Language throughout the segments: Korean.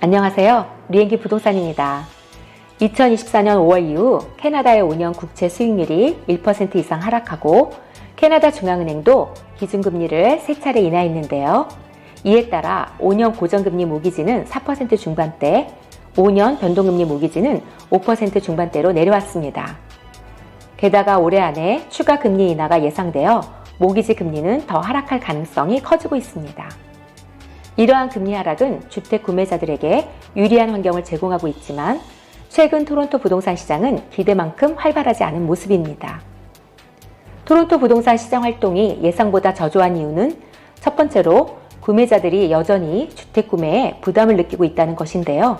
안녕하세요. 리엔기 부동산입니다. 2024년 5월 이후 캐나다의 5년 국채 수익률이 1% 이상 하락하고 캐나다 중앙은행도 기준금리를 3차례 인하했는데요. 이에 따라 5년 고정금리 모기지는 4% 중반대, 5년 변동금리 모기지는 5% 중반대로 내려왔습니다. 게다가 올해 안에 추가 금리 인하가 예상되어 모기지 금리는 더 하락할 가능성이 커지고 있습니다. 이러한 금리 하락은 주택 구매자들에게 유리한 환경을 제공하고 있지만 최근 토론토 부동산 시장은 기대만큼 활발하지 않은 모습입니다. 토론토 부동산 시장 활동이 예상보다 저조한 이유는 첫 번째로 구매자들이 여전히 주택 구매에 부담을 느끼고 있다는 것인데요.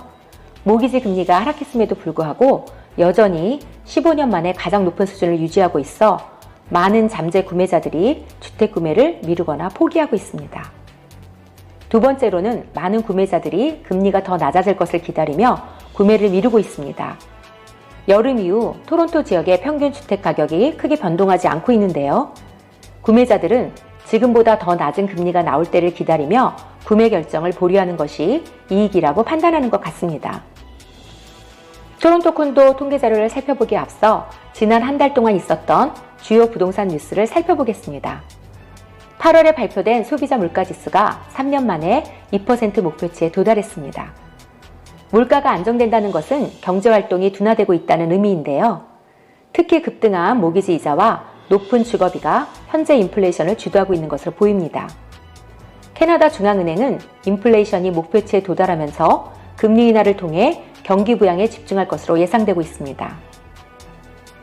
모기지 금리가 하락했음에도 불구하고 여전히 15년 만에 가장 높은 수준을 유지하고 있어 많은 잠재 구매자들이 주택 구매를 미루거나 포기하고 있습니다. 두 번째로는 많은 구매자들이 금리가 더 낮아질 것을 기다리며 구매를 미루고 있습니다. 여름 이후 토론토 지역의 평균 주택 가격이 크게 변동하지 않고 있는데요. 구매자들은 지금보다 더 낮은 금리가 나올 때를 기다리며 구매 결정을 보류하는 것이 이익이라고 판단하는 것 같습니다. 토론토 콘도 통계 자료를 살펴보기에 앞서 지난 한 달 동안 있었던 주요 부동산 뉴스를 살펴보겠습니다. 8월에 발표된 소비자 물가지수가 3년 만에 2% 목표치에 도달했습니다. 물가가 안정된다는 것은 경제활동이 둔화되고 있다는 의미인데요. 특히 급등한 모기지 이자와 높은 주거비가 현재 인플레이션을 주도하고 있는 것으로 보입니다. 캐나다 중앙은행은 인플레이션이 목표치에 도달하면서 금리 인하를 통해 경기 부양에 집중할 것으로 예상되고 있습니다.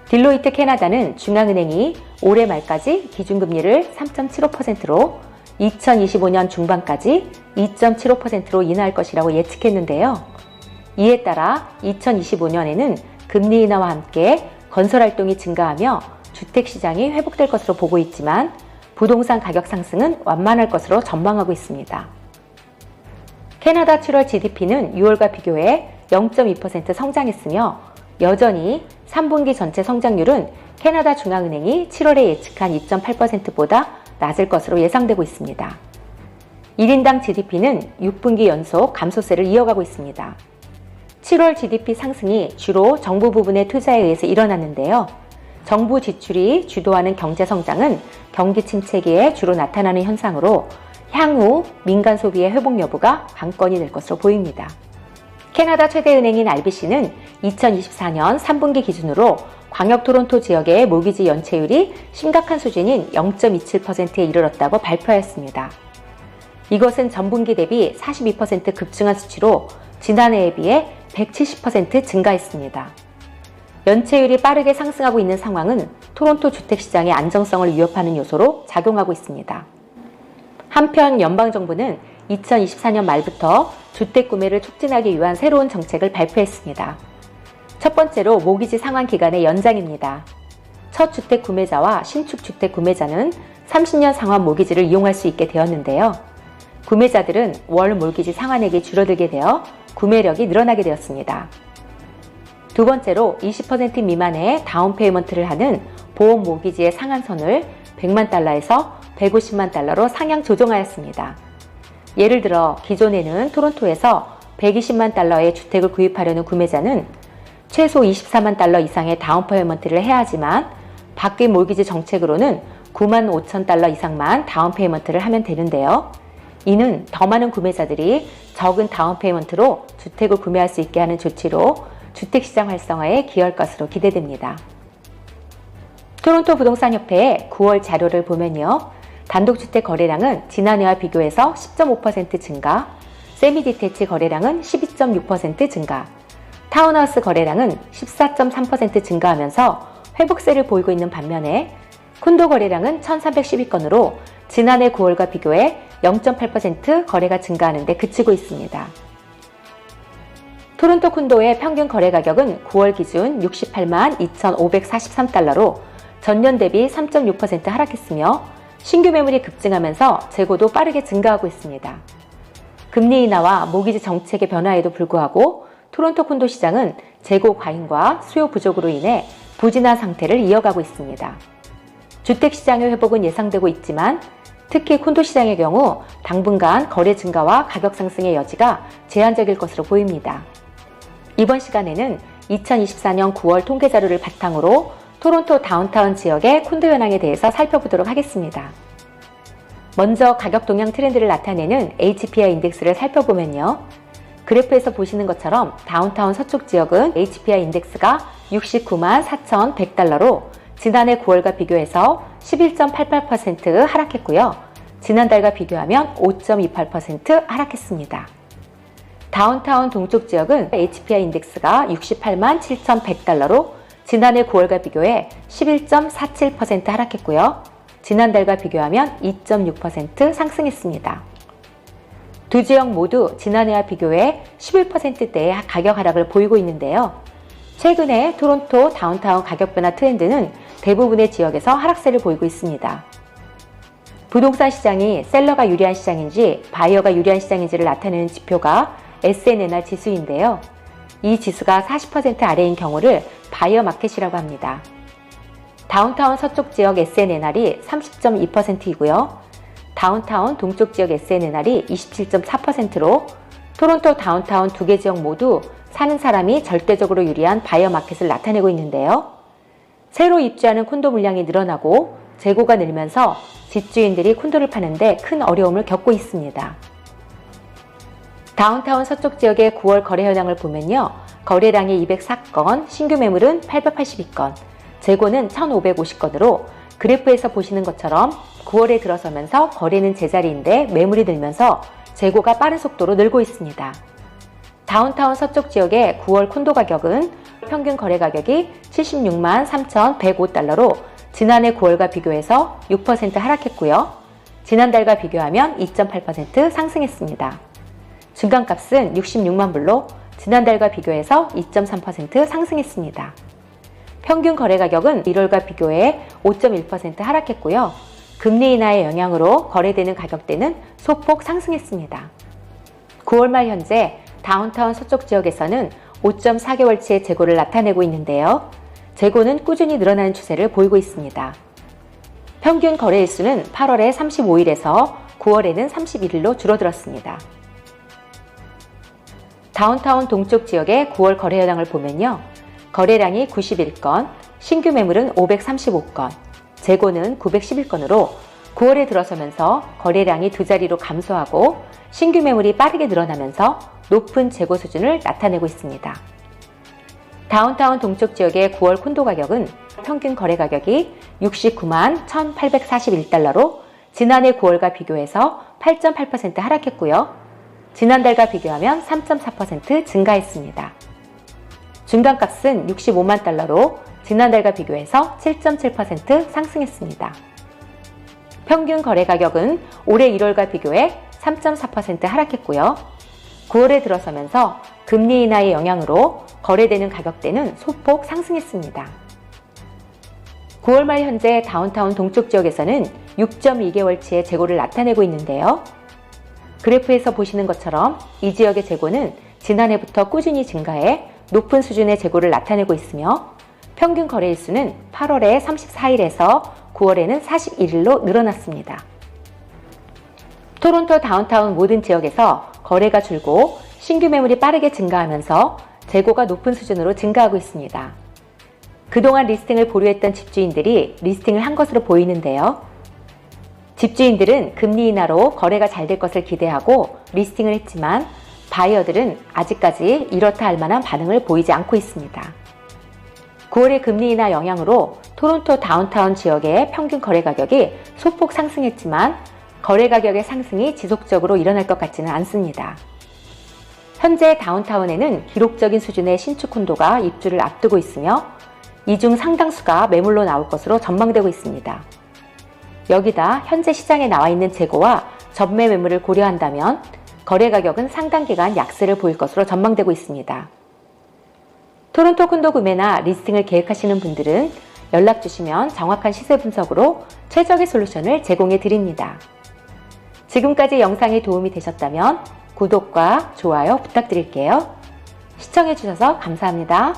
딜로이트 캐나다는 중앙은행이 올해 말까지 기준금리를 3.75%로 2025년 중반까지 2.75%로 인하할 것이라고 예측했는데요. 이에 따라 2025년에는 금리 인하와 함께 건설활동이 증가하며 주택시장이 회복될 것으로 보고 있지만 부동산 가격 상승은 완만할 것으로 전망하고 있습니다. 캐나다 7월 GDP는 6월과 비교해 0.2% 성장했으며 여전히 3분기 전체 성장률은 캐나다 중앙은행이 7월에 예측한 2.8%보다 낮을 것으로 예상되고 있습니다. 1인당 GDP는 6분기 연속 감소세를 이어가고 있습니다. 7월 GDP 상승이 주로 정부 부분의 투자에 의해서 일어났는데요. 정부 지출이 주도하는 경제 성장은 경기 침체기에 주로 나타나는 현상으로 향후 민간 소비의 회복 여부가 관건이 될 것으로 보입니다. 캐나다 최대 은행인 RBC는 2024년 3분기 기준으로 광역 토론토 지역의 모기지 연체율이 심각한 수준인 0.27%에 이르렀다고 발표하였습니다. 이것은 전분기 대비 42% 급증한 수치로 지난해에 비해 170% 증가했습니다. 연체율이 빠르게 상승하고 있는 상황은 토론토 주택시장의 안정성을 위협하는 요소로 작용하고 있습니다. 한편 연방정부는 2024년 말부터 주택 구매를 촉진하기 위한 새로운 정책을 발표했습니다. 첫 번째로 모기지 상환 기간의 연장입니다. 첫 주택 구매자와 신축 주택 구매자는 30년 상환 모기지를 이용할 수 있게 되었는데요. 구매자들은 월 모기지 상환액이 줄어들게 되어 구매력이 늘어나게 되었습니다. 두 번째로 20% 미만의 다운 페이먼트를 하는 보험 모기지의 상한선을 100만 달러에서 150만 달러로 상향 조정하였습니다. 예를 들어 기존에는 토론토에서 120만 달러의 주택을 구입하려는 구매자는 최소 24만 달러 이상의 다운 페이먼트를 해야 하지만 바뀐 모기지 정책으로는 9만 5천 달러 이상만 다운 페이먼트를 하면 되는데요. 이는 더 많은 구매자들이 적은 다운 페이먼트로 주택을 구매할 수 있게 하는 조치로 주택시장 활성화에 기여할 것으로 기대됩니다. 토론토 부동산협회의 9월 자료를 보면요. 단독주택 거래량은 지난해와 비교해서 10.5% 증가, 세미디테치 거래량은 12.6% 증가, 타운하우스 거래량은 14.3% 증가하면서 회복세를 보이고 있는 반면에 콘도 거래량은 1,312건으로 지난해 9월과 비교해 0.8% 거래가 증가하는 데 그치고 있습니다. 토론토 콘도의 평균 거래 가격은 9월 기준 68만 2,543달러로 전년 대비 3.6% 하락했으며 신규 매물이 급증하면서 재고도 빠르게 증가하고 있습니다. 금리 인하와 모기지 정책의 변화에도 불구하고 토론토 콘도 시장은 재고 과잉과 수요 부족으로 인해 부진한 상태를 이어가고 있습니다. 주택시장의 회복은 예상되고 있지만 특히 콘도 시장의 경우 당분간 거래 증가와 가격 상승의 여지가 제한적일 것으로 보입니다. 이번 시간에는 2024년 9월 통계 자료를 바탕으로 토론토 다운타운 지역의 콘도 현황에 대해서 살펴보도록 하겠습니다. 먼저 가격 동향 트렌드를 나타내는 HPI 인덱스를 살펴보면요. 그래프에서 보시는 것처럼 다운타운 서쪽 지역은 HPI 인덱스가 69만 4,100달러로 지난해 9월과 비교해서 11.88% 하락했고요. 지난달과 비교하면 5.28% 하락했습니다. 다운타운 동쪽 지역은 HPI 인덱스가 68만 7,100달러로 지난해 9월과 비교해 11.47% 하락했고요. 지난달과 비교하면 2.6% 상승했습니다. 두 지역 모두 지난해와 비교해 11%대의 가격 하락을 보이고 있는데요. 최근에 토론토 다운타운 가격 변화 트렌드는 대부분의 지역에서 하락세를 보이고 있습니다. 부동산 시장이 셀러가 유리한 시장인지 바이어가 유리한 시장인지를 나타내는 지표가 SNNR 지수인데요. 이 지수가 40% 아래인 경우를 바이어 마켓이라고 합니다. 다운타운 서쪽 지역 SNNR이 30.2%이고요. 다운타운 동쪽 지역 SNNR이 27.4%로 토론토 다운타운 두 개 지역 모두 사는 사람이 절대적으로 유리한 바이어 마켓을 나타내고 있는데요. 새로 입주하는 콘도 물량이 늘어나고 재고가 늘면서 집주인들이 콘도를 파는데 큰 어려움을 겪고 있습니다. 다운타운 서쪽 지역의 9월 거래 현황을 보면요. 거래량이 204건, 신규 매물은 882건, 재고는 1,550건으로 그래프에서 보시는 것처럼 9월에 들어서면서 거래는 제자리인데 매물이 늘면서 재고가 빠른 속도로 늘고 있습니다. 다운타운 서쪽 지역의 9월 콘도 가격은 평균 거래 가격이 76만 3,105달러로 지난해 9월과 비교해서 6% 하락했고요. 지난달과 비교하면 2.8% 상승했습니다. 중간값은 66만 불로 지난달과 비교해서 2.3% 상승했습니다. 평균 거래 가격은 1월과 비교해 5.1% 하락했고요. 금리 인하의 영향으로 거래되는 가격대는 소폭 상승했습니다. 9월 말 현재 다운타운 서쪽 지역에서는 5.4개월치의 재고를 나타내고 있는데요. 재고는 꾸준히 늘어나는 추세를 보이고 있습니다. 평균 거래 일수는 8월에 35일에서 9월에는 31일로 줄어들었습니다. 다운타운 동쪽 지역의 9월 거래 현황을 보면요. 거래량이 91건, 신규 매물은 535건, 재고는 911건으로 9월에 들어서면서 거래량이 두 자리로 감소하고 신규 매물이 빠르게 늘어나면서 높은 재고 수준을 나타내고 있습니다. 다운타운 동쪽 지역의 9월 콘도 가격은 평균 거래 가격이 69만 1,841달러로 지난해 9월과 비교해서 8.8% 하락했고요. 지난달과 비교하면 3.4% 증가했습니다. 중간값은 65만 달러로 지난달과 비교해서 7.7% 상승했습니다. 평균 거래 가격은 올해 1월과 비교해 3.4% 하락했고요. 9월에 들어서면서 금리 인하의 영향으로 거래되는 가격대는 소폭 상승했습니다. 9월 말 현재 다운타운 동쪽 지역에서는 6.2개월치의 재고를 나타내고 있는데요. 그래프에서 보시는 것처럼 이 지역의 재고는 지난해부터 꾸준히 증가해 높은 수준의 재고를 나타내고 있으며 평균 거래 일수는 8월에 34일에서 9월에는 41일로 늘어났습니다. 토론토 다운타운 모든 지역에서 거래가 줄고 신규 매물이 빠르게 증가하면서 재고가 높은 수준으로 증가하고 있습니다. 그동안 리스팅을 보류했던 집주인들이 리스팅을 한 것으로 보이는데요. 집주인들은 금리 인하로 거래가 잘 될 것을 기대하고 리스팅을 했지만 바이어들은 아직까지 이렇다 할 만한 반응을 보이지 않고 있습니다. 9월의 금리 인하 영향으로 토론토 다운타운 지역의 평균 거래 가격이 소폭 상승했지만 거래 가격의 상승이 지속적으로 일어날 것 같지는 않습니다. 현재 다운타운에는 기록적인 수준의 신축 콘도가 입주를 앞두고 있으며 이 중 상당수가 매물로 나올 것으로 전망되고 있습니다. 여기다 현재 시장에 나와 있는 재고와 전매 매물을 고려한다면 거래 가격은 상당 기간 약세를 보일 것으로 전망되고 있습니다. 토론토 콘도 구매나 리스팅을 계획하시는 분들은 연락 주시면 정확한 시세 분석으로 최적의 솔루션을 제공해 드립니다. 지금까지 영상이 도움이 되셨다면 구독과 좋아요 부탁드릴게요. 시청해 주셔서 감사합니다.